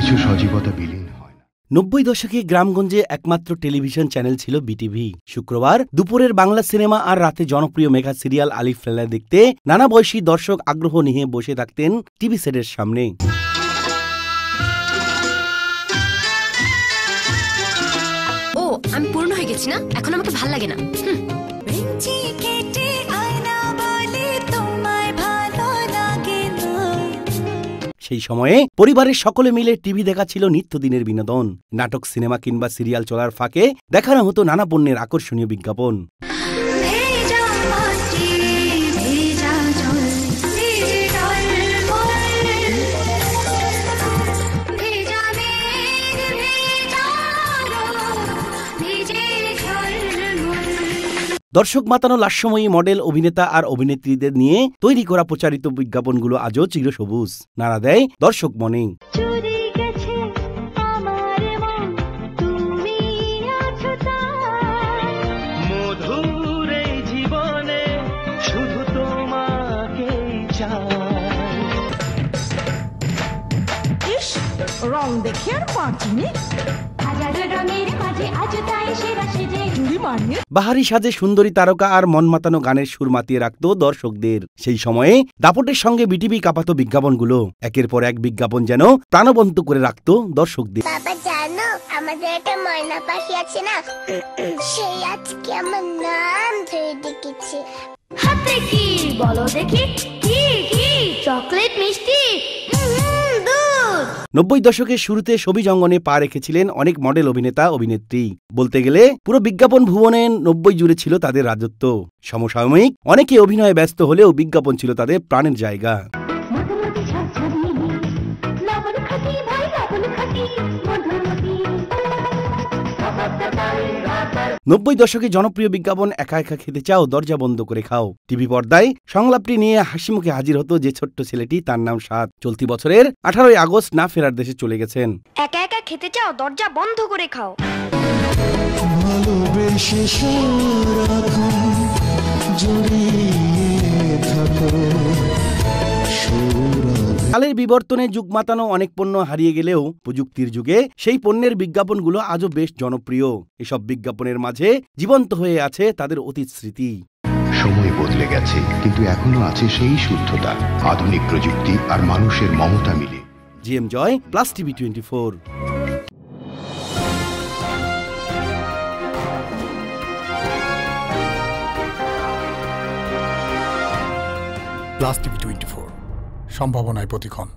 কিছু সজীবতা বিলীন হয় না। 90 দশকে গ্রামগঞ্জে একমাত্র টেলিভিশন চ্যানেল ছিল বিটিভি। শুক্রবার দুপুরের বাংলা সিনেমা আর রাতে জনপ্রিয় মেগা সিরিয়াল আলিফ লায়লা দেখতে নানা বয়সী দর্শক আগ্রহ নিয়ে বসে থাকতেন টিভি সেটের সামনে। ও আমি পূর্ণ হয়ে গেছি না, এখন আমাকে ভাল লাগে না। সেই সময়ে পরিবারের সকলে মিলে টিভি দেখা ছিল নিত্যদিনের বিনোদন। নাটক, সিনেমা কিংবা সিরিয়াল চলার ফাঁকে দেখানো হতো নানা পণ্যের আকর্ষণীয় বিজ্ঞাপন। দর্শক মাতানো লাস্যময়ী মডেল, অভিনেতা আর অভিনেত্রীদের নিয়ে তৈরি করা প্রচারিত বিজ্ঞাপনগুলো আজও চিরসবুজ, নাড়া দেয় দর্শক মনে। রং দেখে আর পাঁচিনি বাহারি সাজে সুন্দরী তারকা আর মন মাতানো গানের সুর মাতিয়ে রাখত দর্শকদের। সেই সময়ে দাপটের সঙ্গে বিটিভি কাঁপাতো বিজ্ঞাপনগুলো একের পর এক বিজ্ঞাপন যেন প্রাণবন্ত করে রাখত দর্শকদের। বাবা জানো, আমাদের একটা ময়না পাখি আছে না, সেই আজকে আমার নাম ধরে ডেকেছে। হাতে কি বলো দেখি, কি কি চকলেট মিষ্টি 90 দশকের শুরুতে ছবিজ অঙ্গনে পা রেখেছিলেন অনেক মডেল, অভিনেতা, অভিনেত্রী। বলতে গেলে পুরো বিজ্ঞাপন ভুবনে 90 জুড়ে ছিল তাদের রাজত্ব। সমসাময়িক অনেকে অভিনয়ে ব্যস্ত হলেও বিজ্ঞাপন ছিল তাদের প্রাণের জায়গা। 90 দশকে জনপ্রিয় বিজ্ঞাপন একা একা খেতে চাও, দরজা বন্ধ করে খাও। টিভি পর্দায় সংলাপটি নিয়ে হাসিমুখে হাজির হতো যে ছোট্ট ছেলেটি, তার নাম সাদ। চলতি বছরের 18 আগস্ট না ফেরার দেশে চলে গেছেন। একা একা খেতে চাও, দরজা বন্ধ করে খাও। কালের বিবর্তনে যুগ মাতানো অনেক পণ্য হারিয়ে গেলেও প্রযুক্তির যুগে সেই পণ্যের বিজ্ঞাপনগুলো আজও বেশ জনপ্রিয়। এসব বিজ্ঞাপনের মাঝে জীবন্ত হয়ে আছে তাদের অতীত স্মৃতি। সময় বদলে গেছে, কিন্তু এখনো আছে সেই শুদ্ধতা, আধুনিক প্রযুক্তি আর মানুষের মমতা মিলে। জিএম জয়, প্লাস টিভি 24। প্লাস টিভি 24, সম্ভাবনায় প্রতিক্ষণ।